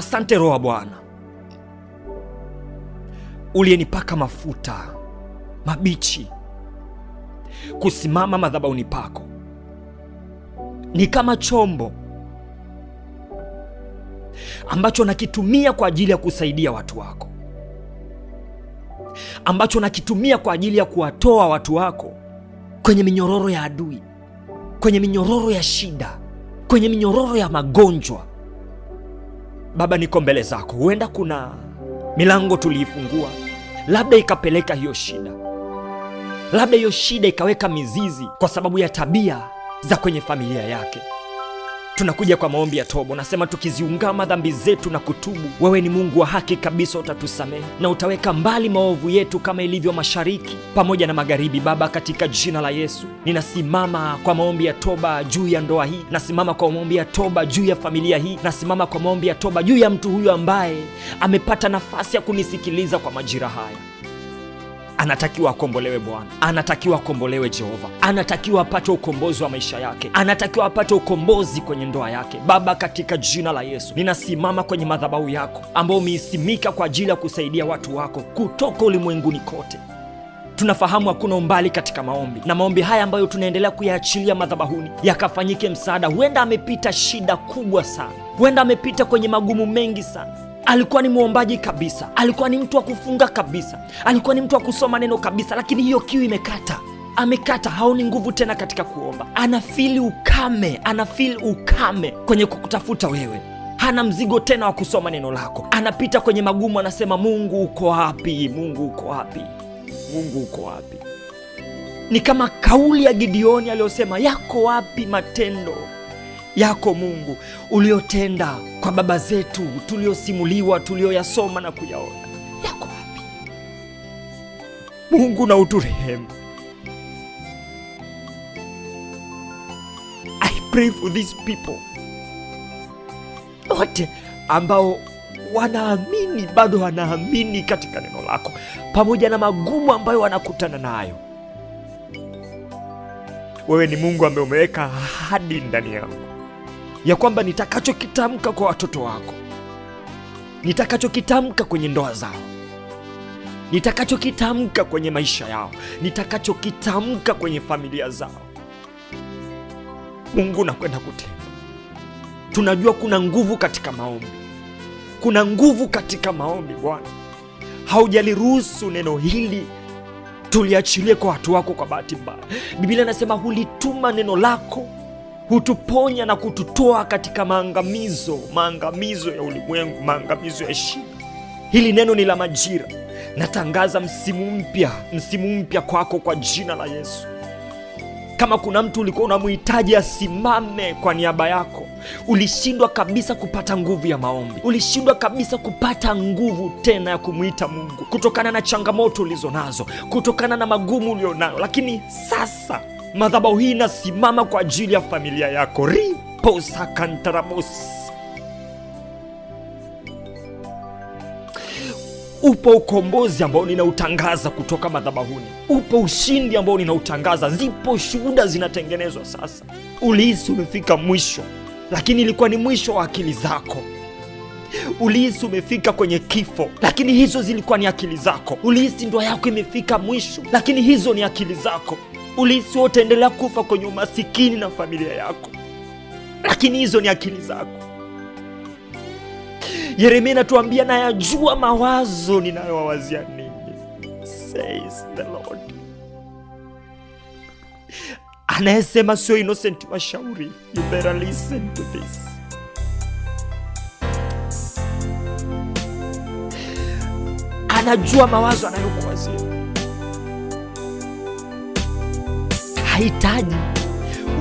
Asante Roho wa Bwana uliyenipaka mafuta mabichi kusimama madhabahuni pako. Ni kama chombo ambacho nakitumia kwa ajili ya kusaidia watu wako, ambacho nakitumia kwa ajili ya kuwatoa watu wako kwenye minyororo ya adui, kwenye minyororo ya shida, kwenye minyororo ya magonjwa. Baba, niko mbele zako. Huenda kuna milango tuliifungua, labda ikapeleka hiyo shida, labda hiyo shida ikaweka mizizi kwa sababu ya tabia za kwenye familia yake. Tunakuja kwa maombi ya toba. Nasema tukiziungama dhambi zetu na kutubu, wewe ni Mungu wa haki kabisa, utatusamehe na utaweka mbali maovu yetu kama ilivyo mashariki pamoja na magharibi. Baba, katika jina la Yesu, ninasimama kwa maombi ya toba juu ya ndoa hii. Nasimama kwa maombi ya toba juu ya familia hii. Nasimama kwa maombi ya toba juu ya mtu huyu ambaye amepata nafasi ya kunisikiliza kwa majira haya. Anatakiwa akombolewe Bwana, anatakiwa akombolewe Jehova, anatakiwa apate ukombozi wa maisha yake, anatakiwa apate ukombozi kwenye ndoa yake. Baba, katika jina la Yesu, ninasimama kwenye madhabahu yako ambao umeisimika kwa ajili ya kusaidia watu wako kutoka ulimwenguni kote. Tunafahamu hakuna umbali katika maombi, na maombi haya ambayo tunaendelea kuyaachilia madhabahuni yakafanyike msaada. Huenda amepita shida kubwa sana, huenda amepita kwenye magumu mengi sana. Alikuwa ni muombaji kabisa, alikuwa ni mtu wa kufunga kabisa, alikuwa ni mtu wa kusoma neno kabisa, lakini hiyo kiu imekata. Amekata, haoni nguvu tena katika kuomba. Anafili ukame kwenye kukutafuta wewe. Hana mzigo tena wa kusoma neno lako. Anapita kwenye magumu, anasema Mungu uko wapi? Mungu uko wapi? Mungu uko wapi? Ni kama kauli ya Gideoni aliyosema, yako wapi matendo yako Mungu uliotenda kwa baba zetu, tuliosimuliwa, tulioyasoma na kuyaona? Yako wapi? Mungu na uturehemu. I pray for these people wote ambao wanaamini, bado wanaamini katika neno lako, pamoja na magumu ambayo wanakutana nayo. Wewe ni Mungu ambaye umeweka ahadi ndani yangu ya kwamba nitakachokitamka kwa watoto wako, nitakachokitamka kwenye ndoa zao, nitakachokitamka kwenye maisha yao, nitakachokitamka kwenye familia zao, Mungu nakwenda kutenda. Tunajua kuna nguvu katika maombi, kuna nguvu katika maombi Bwana. Haujaliruhusu neno hili tuliachilie kwa watu wako kwa bahati mbaya. Biblia inasema hulituma neno lako, hutuponya na kututoa katika maangamizo ya ulimwengu, maangamizo ya shida. Hili neno ni la majira. Natangaza msimu mpya kwako kwa jina la Yesu. Kama kuna mtu ulikuwa unamhitaji asimame kwa niaba yako, ulishindwa kabisa kupata nguvu ya maombi, ulishindwa kabisa kupata nguvu tena ya kumuita Mungu kutokana na changamoto ulizonazo, kutokana na magumu ulionayo, lakini sasa madhabahu hii inasimama kwa ajili ya familia yako. Riposa kantarabos. Upo ukombozi ambao ninautangaza kutoka madhabahuni. Upo ushindi ambao ninautangaza. Zipo shuhuda zinatengenezwa sasa. Ulihisi umefika mwisho, lakini ilikuwa ni mwisho wa akili zako. Ulihisi umefika kwenye kifo, lakini hizo zilikuwa ni akili zako. Ulihisi ndoa yako imefika mwisho, lakini hizo ni akili zako. Ulihisi utaendelea kufa kwenye umasikini na familia yako, lakini hizo ni akili zako. Yeremia anatuambia, na yajua mawazo ninayowawazia ninyi, says the Lord. Anayesema sio innocent mashauri. You better listen to this. Anajua mawazo anayokuwazia. Hahitaji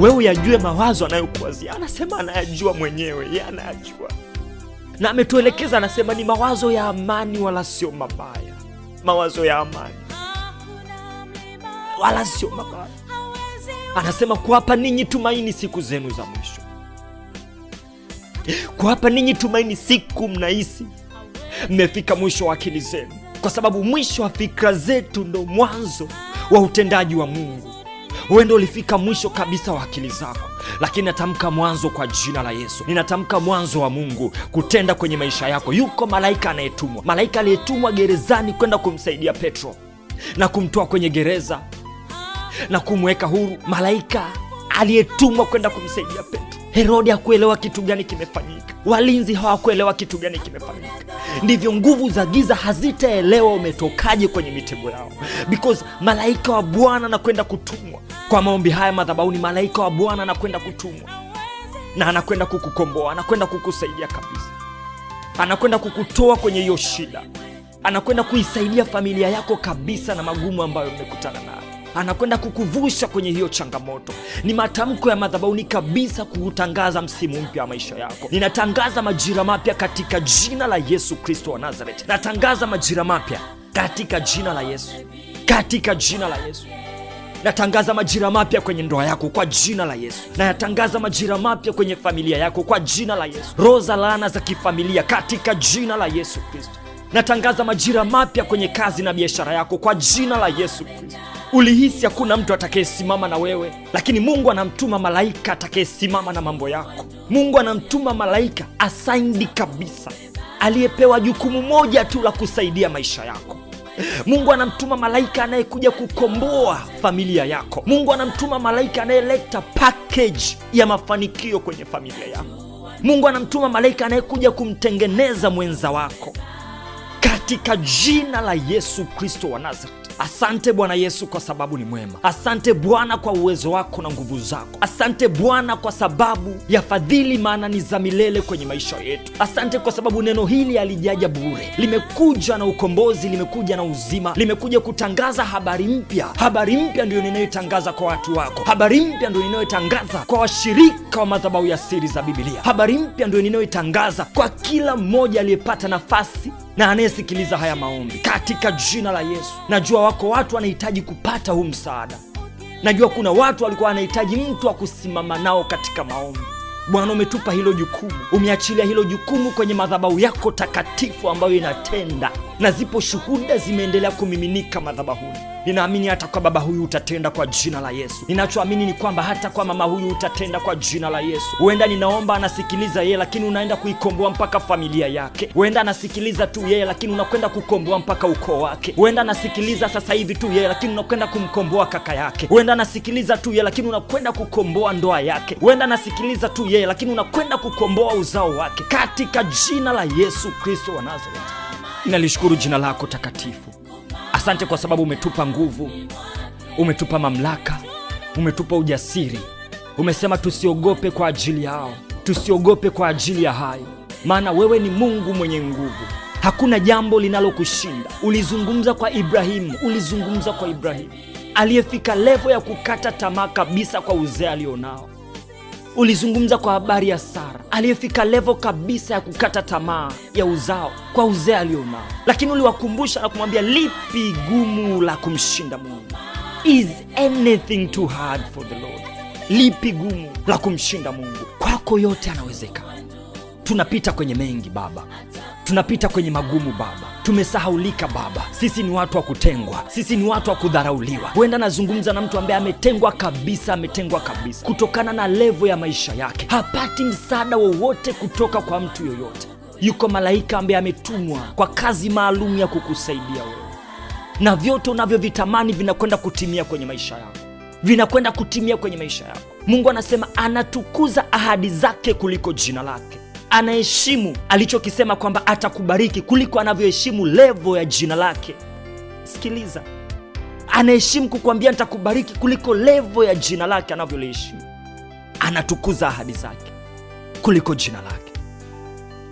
wewe yajue mawazo anayokuwazia. Anasema anayajua mwenyewe, yeye anayajua. Na ametuelekeza, anasema ni mawazo ya amani wala sio mabaya. Mawazo ya amani wala sio mabaya. Anasema kuwapa ninyi tumaini siku zenu za mwisho. Kuwapa ninyi tumaini siku mnahisi mmefika mwisho wa akili zenu. Kwa sababu mwisho wa fikra zetu ndo mwanzo wa utendaji wa Mungu. Huenda ulifika mwisho kabisa wa akili zako, lakini natamka mwanzo kwa jina la Yesu. Ninatamka mwanzo wa Mungu kutenda kwenye maisha yako. Yuko malaika anayetumwa, malaika aliyetumwa gerezani kwenda kumsaidia Petro na kumtoa kwenye gereza na kumweka huru. Malaika aliyetumwa kwenda kumsaidia Petro. Herodi hakuelewa kitu gani kimefanyika, walinzi hawakuelewa kitu gani kimefanyika. Ndivyo nguvu za giza hazitaelewa umetokaje kwenye mitego yao, because malaika wa Bwana anakwenda kutumwa. Kwa maombi haya madhabahuni, malaika wa Bwana anakwenda kutumwa na anakwenda kukukomboa, anakwenda kukusaidia kabisa, anakwenda kukutoa kwenye hiyo shida, anakwenda kuisaidia familia yako kabisa na magumu ambayo mmekutana nayo, anakwenda kukuvusha kwenye hiyo changamoto. Ni matamko ya madhabahuni kabisa kutangaza msimu mpya wa maisha yako. Ninatangaza majira mapya katika jina la Yesu Kristo wa Nazareth. Natangaza majira mapya katika jina la Yesu, katika jina la Yesu. Natangaza majira mapya kwenye ndoa yako kwa jina la Yesu. Natangaza majira mapya kwenye familia yako kwa jina la Yesu. Roho za laana za kifamilia katika jina la Yesu Kristo. Natangaza majira mapya kwenye kazi na biashara yako kwa jina la Yesu Kristo. Ulihisi hakuna mtu atakayesimama na wewe, lakini Mungu anamtuma malaika atakayesimama na mambo yako. Mungu anamtuma malaika assigned kabisa, aliyepewa jukumu moja tu la kusaidia maisha yako. Mungu anamtuma malaika anayekuja kukomboa familia yako. Mungu anamtuma malaika anayeleta package ya mafanikio kwenye familia yako. Mungu anamtuma malaika anayekuja kumtengeneza mwenza wako katika jina la Yesu Kristo wa Nazareth. Asante Bwana Yesu kwa sababu ni mwema. Asante Bwana kwa uwezo wako na nguvu zako. Asante Bwana kwa sababu ya fadhili, maana ni za milele kwenye maisha yetu. Asante kwa sababu neno hili halijaja bure. Limekuja na ukombozi, limekuja na uzima, limekuja kutangaza habari mpya. Habari mpya ndio ninayotangaza kwa watu wako. Habari mpya ndio ninayotangaza kwa washirika wa madhabahu ya siri za Biblia. Habari mpya ndio ninayotangaza kwa kila mmoja aliyepata nafasi na anayesikiliza haya maombi katika jina la Yesu. Najua wako watu wanahitaji kupata huu msaada. Najua kuna watu walikuwa wanahitaji mtu wa kusimama nao katika maombi. Bwana, umetupa hilo jukumu, umeachilia hilo jukumu kwenye madhabahu yako takatifu ambayo inatenda, na zipo shuhuda zimeendelea kumiminika madhabahuni. Ninaamini hata kwa baba huyu utatenda kwa jina la Yesu. Ninachoamini ni kwamba hata kwa mama huyu utatenda kwa jina la Yesu. Huenda ninaomba anasikiliza yeye, lakini unaenda kuikomboa mpaka familia yake. Huenda anasikiliza tu yeye, lakini unakwenda kukomboa mpaka ukoo wake. Huenda anasikiliza sasa hivi tu yeye, lakini unakwenda kumkomboa kaka yake. Huenda anasikiliza tu yeye, lakini unakwenda kukomboa ndoa yake. Huenda anasikiliza tu yeye, lakini unakwenda kukomboa uzao wake katika jina la Yesu Kristo wa Nazareth. Ninalishukuru jina lako takatifu. Asante kwa sababu umetupa nguvu, umetupa mamlaka, umetupa ujasiri. Umesema tusiogope kwa ajili yao, tusiogope kwa ajili ya hayo, maana wewe ni Mungu mwenye nguvu. Hakuna jambo linalokushinda. Ulizungumza kwa Ibrahimu, ulizungumza kwa Ibrahimu aliyefika level ya kukata tamaa kabisa kwa uzee alionao. Ulizungumza kwa habari ya Sara aliyefika level kabisa ya kukata tamaa ya uzao kwa uzee alionao, lakini uliwakumbusha na kumwambia, lipi gumu la kumshinda Mungu? Is anything too hard for the Lord? Lipi gumu la kumshinda Mungu? Kwako yote yanawezekana. Tunapita kwenye mengi Baba, tunapita kwenye magumu Baba, tumesahaulika Baba. Sisi ni watu wa kutengwa, sisi ni watu wa kudharauliwa. Huenda nazungumza na mtu ambaye ametengwa kabisa, ametengwa kabisa kutokana na level ya maisha yake. Hapati msaada wowote kutoka kwa mtu yoyote. Yuko malaika ambaye ametumwa kwa kazi maalum ya kukusaidia wewe, na vyote unavyovitamani vinakwenda kutimia kwenye maisha yako, vinakwenda kutimia kwenye maisha yako. Mungu anasema anatukuza ahadi zake kuliko jina lake. Anaheshimu alichokisema kwamba atakubariki kuliko anavyoheshimu level ya jina lake. Sikiliza, anaheshimu kukuambia nitakubariki kuliko level ya jina lake anavyoliheshimu. Anatukuza ahadi zake kuliko jina lake.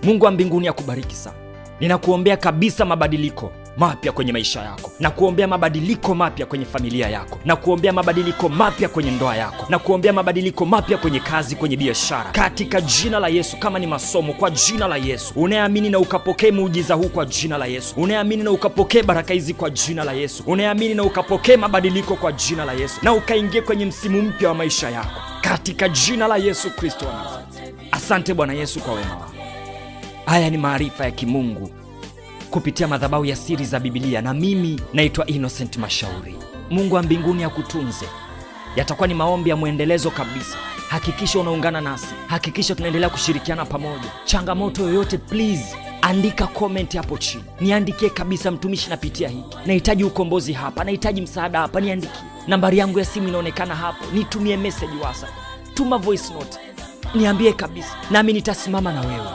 Mungu wa mbinguni akubariki sana. Ninakuombea kabisa mabadiliko mapya kwenye maisha yako, na kuombea mabadiliko mapya kwenye familia yako, na kuombea mabadiliko mapya kwenye ndoa yako, na kuombea mabadiliko mapya kwenye kazi, kwenye biashara katika jina la Yesu. Kama ni masomo, kwa jina la Yesu. Unaamini na ukapokee muujiza huu kwa jina la Yesu. Unaamini na ukapokee baraka hizi kwa jina la Yesu. Unaamini na ukapokee mabadiliko kwa jina la Yesu, na ukaingie kwenye msimu mpya wa maisha yako katika jina la Yesu Kristo wa Nazareth. Asante Bwana Yesu kwa wema wako. Haya ni maarifa ya kimungu kupitia madhabahu ya siri za Biblia, na mimi naitwa Innocent Mashauri. Mungu wa mbinguni akutunze, Yatakuwa ni maombi ya muendelezo kabisa. Hakikisha unaungana nasi, hakikisha tunaendelea kushirikiana pamoja. Changamoto yoyote, please andika comment hapo chini, niandikie kabisa, mtumishi napitia hiki, nahitaji ukombozi hapa, nahitaji msaada hapa, niandikie. Nambari yangu ya simu inaonekana hapo, nitumie message WhatsApp, tuma voice note, niambie kabisa, nami nitasimama na wewe.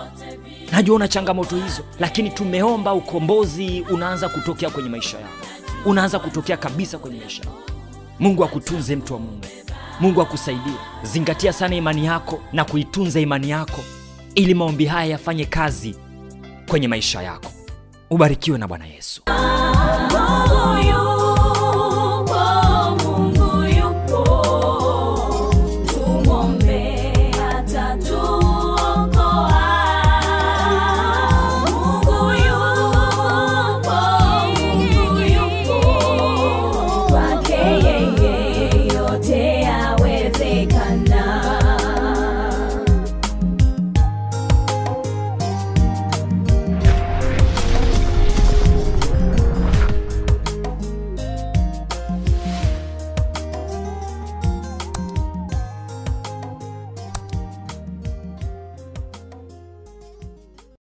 Najua una changamoto hizo, lakini tumeomba ukombozi unaanza kutokea kwenye maisha yako, unaanza kutokea kabisa kwenye maisha yako. Mungu akutunze mtu wa Mungu, Mungu akusaidie. Zingatia sana imani yako na kuitunza imani yako, ili maombi haya yafanye kazi kwenye maisha yako. Ubarikiwe na Bwana Yesu.